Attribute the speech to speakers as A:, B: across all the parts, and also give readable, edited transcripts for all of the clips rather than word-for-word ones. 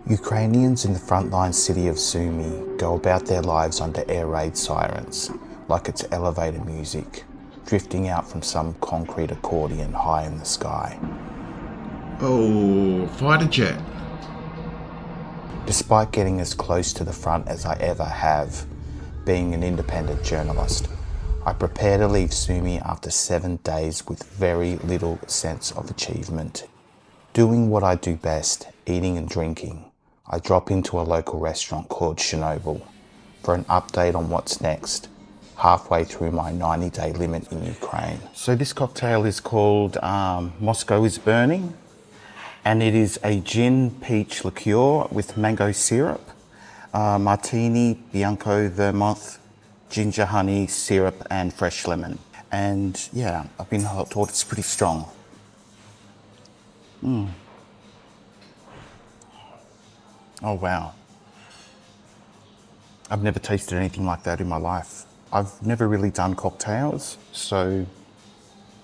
A: Ukrainians in the frontline city of Sumy go about their lives under air raid sirens, like it's elevator music, drifting out from some concrete accordion high in the sky.
B: Oh, fighter jet.
A: Despite getting as close to the front as I ever have, being an independent journalist, I prepare to leave Sumy after 7 days with very little sense of achievement. Doing what I do best, eating and drinking, I drop into a local restaurant called Shnobel for an update on what's next, halfway through my 90-day limit in Ukraine. So this cocktail is called Moscow is Burning, and it is a gin peach liqueur with mango syrup, martini, bianco, vermouth, ginger honey, syrup and fresh lemon. And yeah, I've been told it's pretty strong. Oh wow. I've never tasted anything like that in my life. I've never really done cocktails, so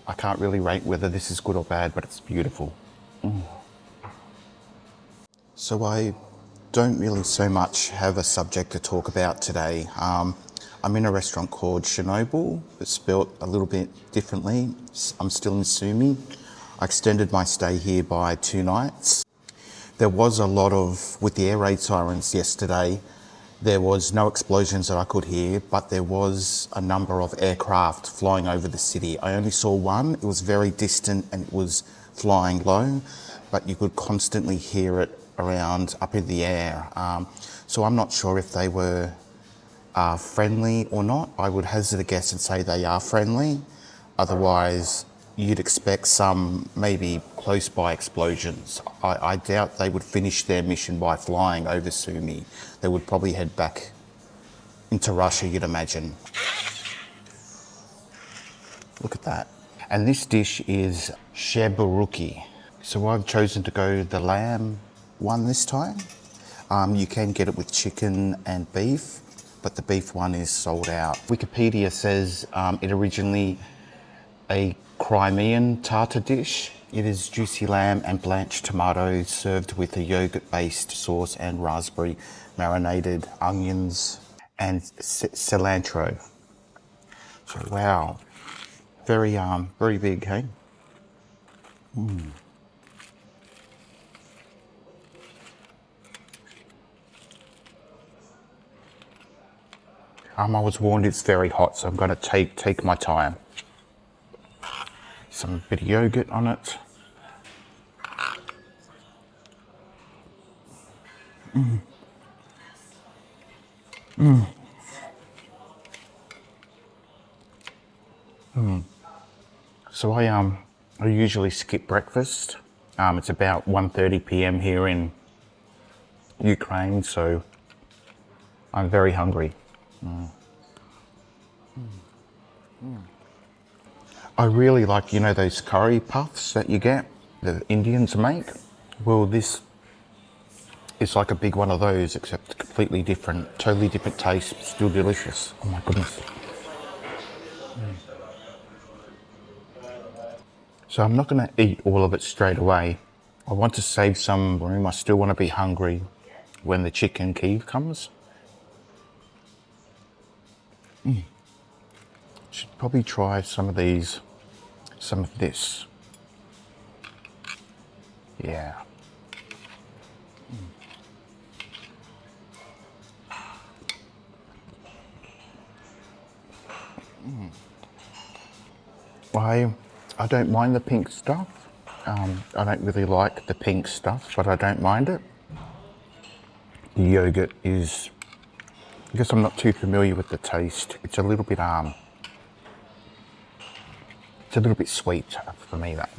A: I can't really rate whether this is good or bad, but it's beautiful. So I don't really so much have a subject to talk about today. I'm in a restaurant called Shnobel, it's spelt a little bit differently. I'm still in Sumy. I extended my stay here by 2 nights. There was a lot of, with the air raid sirens yesterday, there was no explosions that I could hear, but there was a number of aircraft flying over the city. I only saw one, it was very distant and it was flying low, but you could constantly hear it around up in the air. So I'm not sure if they were friendly or not. I would hazard a guess and say they are friendly. Otherwise, you'd expect some maybe close by explosions. I doubt they would finish their mission by flying over Sumy. They would probably head back into Russia, you'd imagine. Look at that. And this dish is sheburuki. So I've chosen to go the lamb one this time. You can get it with chicken and beef, but the beef one is sold out. Wikipedia says it originally a Crimean tartar dish. It is juicy lamb and blanched tomatoes served with a yogurt-based sauce and raspberry marinated onions and cilantro. So wow, very big, hey? I was warned it's very hot, so I'm going to take my time. Some bit of yogurt on it. So I usually skip breakfast. It's about 1:30 p.m. here in Ukraine, so I'm very hungry. I really like, you know, those curry puffs that you get, the Indians make? Well, this is like a big one of those, except completely different, totally different taste, but still delicious. Oh my goodness. So I'm not gonna eat all of it straight away. I want to save some room. I still want to be hungry when the chicken Kyiv comes. Should probably try some of these, some of this. Yeah. I don't mind the pink stuff. I don't really like the pink stuff, but I don't mind it. The yogurt is, I guess I'm not too familiar with the taste. It's a little bit sweet for me, that.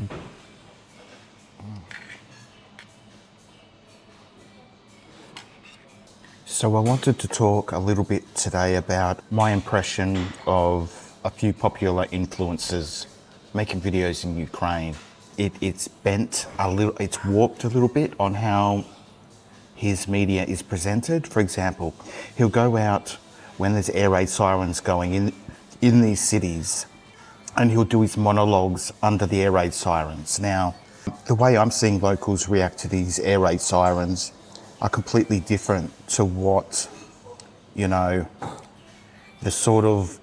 A: So I wanted to talk a little bit today about my impression of a few popular influencers making videos in Ukraine. It's bent a little, it's warped a little bit on how his media is presented. For example, he'll go out when there's air raid sirens going in these cities, and he'll do his monologues under the air raid sirens. Now, the way I'm seeing locals react to these air raid sirens, are completely different to what, you know, the sort of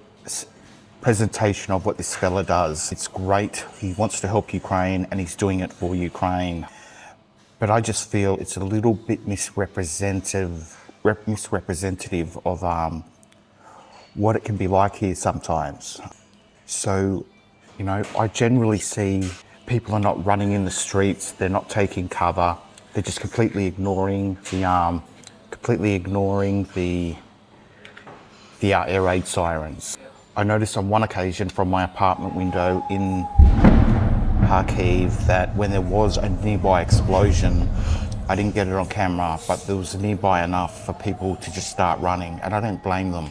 A: presentation of what this fella does. It's great. He wants to help Ukraine and he's doing it for Ukraine. But I just feel it's a little bit misrepresentative of what it can be like here sometimes. So, you know, I generally see people are not running in the streets, they're not taking cover, they're just completely ignoring the air raid sirens. I noticed on one occasion from my apartment window in Kharkiv that when there was a nearby explosion, I didn't get it on camera, but there was nearby enough for people to just start running, and I don't blame them.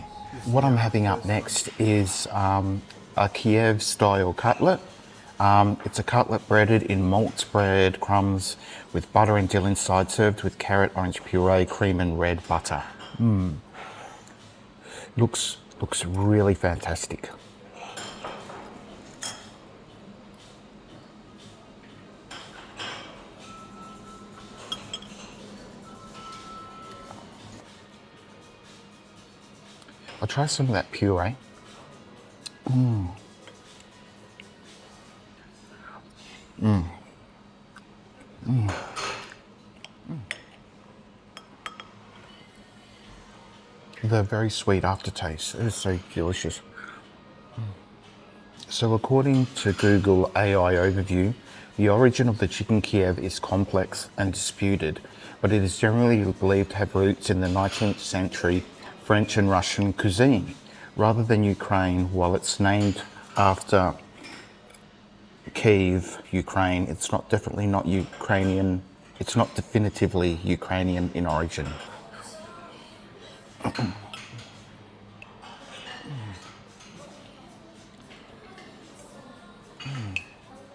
A: What I'm having up next is a Kyiv style cutlet. It's a cutlet breaded in malt's bread crumbs with butter and dill inside, served with carrot, orange puree, cream and red butter. Looks really fantastic. I'll try some of that puree. The very sweet aftertaste. It is so delicious. So according to Google AI overview, the origin of the chicken Kiev is complex and disputed, but it is generally believed to have roots in the 19th century French and Russian cuisine, rather than Ukraine. While it's named after Kyiv, Ukraine, it's not Ukrainian. It's not definitively Ukrainian in origin.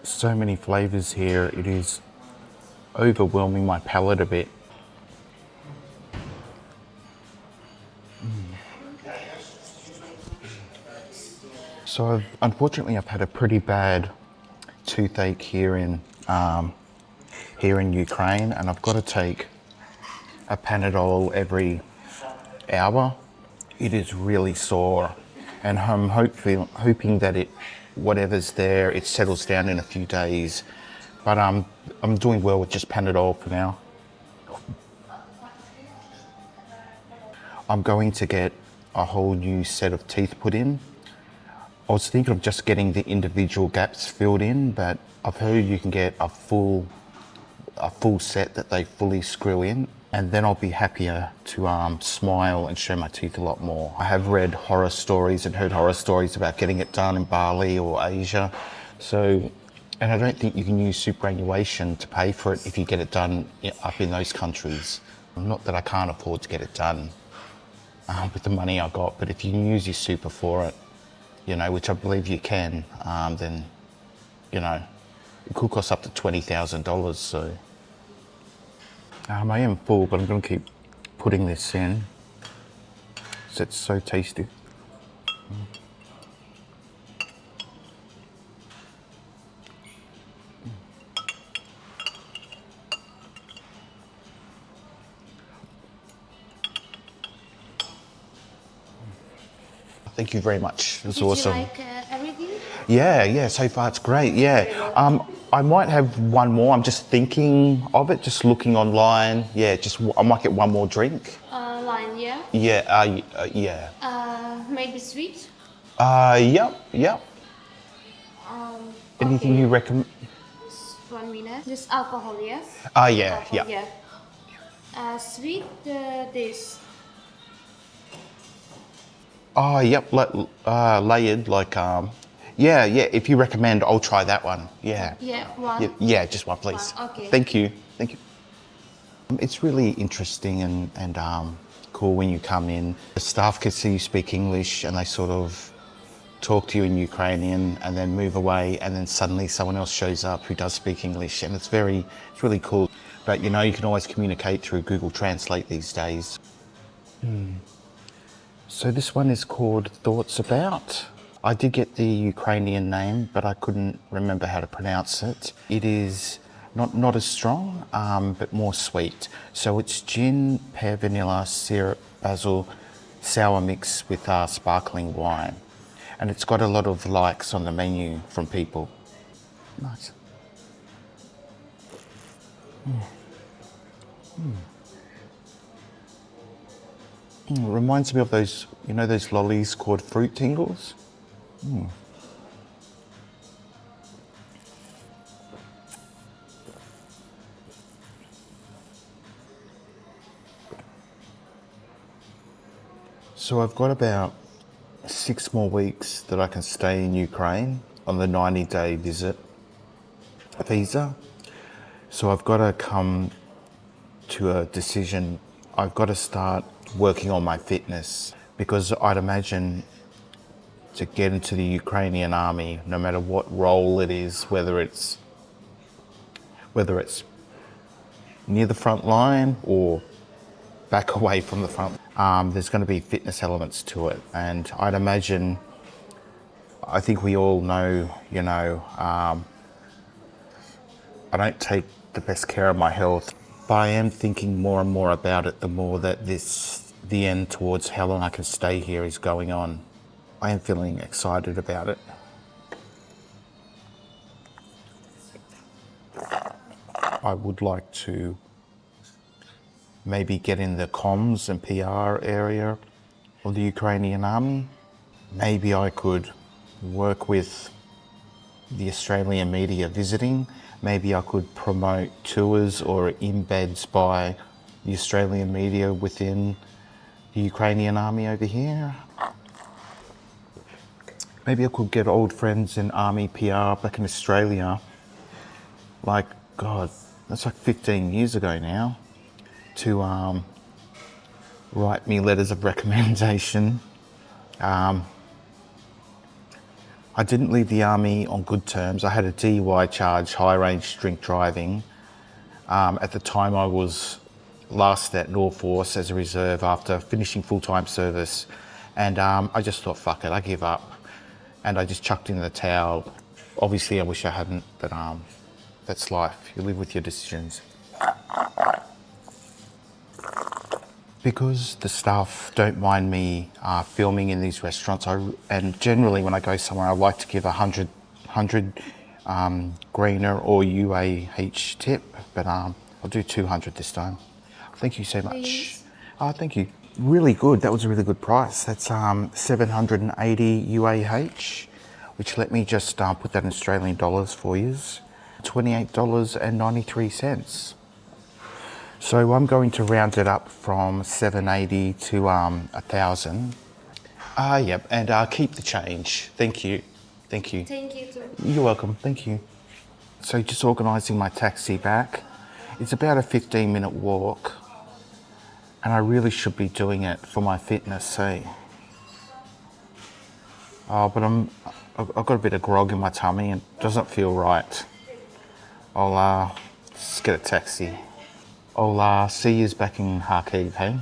A: So many flavors here, it is overwhelming my palate a bit. So unfortunately I've had a pretty bad toothache here in Ukraine, and I've got to take a Panadol every hour. It is really sore, and I'm hoping that whatever's there, it settles down in a few days. But I'm doing well with just Panadol for now. I'm going to get a whole new set of teeth put in. I was thinking of just getting the individual gaps filled in, but I've heard you can get a full set that they fully screw in, and then I'll be happier to smile and show my teeth a lot more. I have read horror stories and heard horror stories about getting it done in Bali or Asia. So, and I don't think you can use superannuation to pay for it if you get it done up in those countries. Not that I can't afford to get it done with the money I got, but if you can use your super for it, you know, which I believe you can, then, you know, it could cost up to $20,000, so. I am full, but I'm going to keep putting this in. It's so tasty. Thank you very much. It was awesome.
B: Did you like everything?
A: Yeah, so far it's great, yeah. I might have one more. I'm just thinking of it, just looking online. Yeah, I might get one more drink.
B: Lime, yeah?
A: Yeah.
B: Maybe sweet?
A: Yep. Anything
B: Okay.
A: you recommend?
B: Just 1 minute. Just alcohol, yeah?
A: Yeah,
B: Alcohol,
A: yeah.
B: Sweet, this.
A: Yep, layered, like, yeah, if you recommend, I'll try that one, yeah.
B: Yeah, one.
A: Yeah, just one, please.
B: One, okay.
A: Thank you. It's really interesting and cool when you come in. The staff can see you speak English and they sort of talk to you in Ukrainian and then move away, and then suddenly someone else shows up who does speak English, and it's really cool. But you know, you can always communicate through Google Translate these days. So this one is called Thoughts About. I did get the Ukrainian name, but I couldn't remember how to pronounce it. It is not as strong, but more sweet. So it's gin, pear, vanilla, syrup, basil, sour mix with sparkling wine. And it's got a lot of likes on the menu from people. Nice. It reminds me of those, you know, those lollies called fruit tingles? So I've got about 6 more weeks that I can stay in Ukraine on the 90-day visit visa. So I've got to come to a decision. I've got to start working on my fitness, because I'd imagine to get into the Ukrainian army, no matter what role it is, whether it's near the front line or back away from the front, there's going to be fitness elements to it. And I'd imagine, I think we all know, you know, I don't take the best care of my health, but I am thinking more and more about it the more that the end towards how long I can stay here is going on. I am feeling excited about it. I would like to maybe get in the comms and PR area of the Ukrainian army. Maybe I could work with the Australian media visiting. Maybe I could promote tours or embeds by the Australian media within the Ukrainian army over here. Maybe I could get old friends in army PR back in Australia, like, God, that's like 15 years ago now, to write me letters of recommendation. I didn't leave the army on good terms. I had a DUI charge, high range drink driving. At the time I was last at North Force as a reserve after finishing full-time service. And I just thought, fuck it, I give up. And I just chucked in the towel. Obviously I wish I hadn't, but that's life. You live with your decisions. Because the staff don't mind me filming in these restaurants, and generally when I go somewhere, I like to give 100 greener or UAH tip, but I'll do 200 this time. Thank you so much.
B: Please.
A: Thank you. Really good. That was a really good price. That's 780 UAH, which let me just put that in Australian dollars for you. $28.93. So I'm going to round it up from 780 to 1,000. Yep, and keep the change. Thank you. Thank you.
B: Thank you too.
A: You're welcome. Thank you. So just organising my taxi back. It's about a 15-minute walk, and I really should be doing it for my fitness, see. Oh, but I've got a bit of grog in my tummy and it doesn't feel right. I'll just get a taxi. I'll see you back in Kharkiv, hey?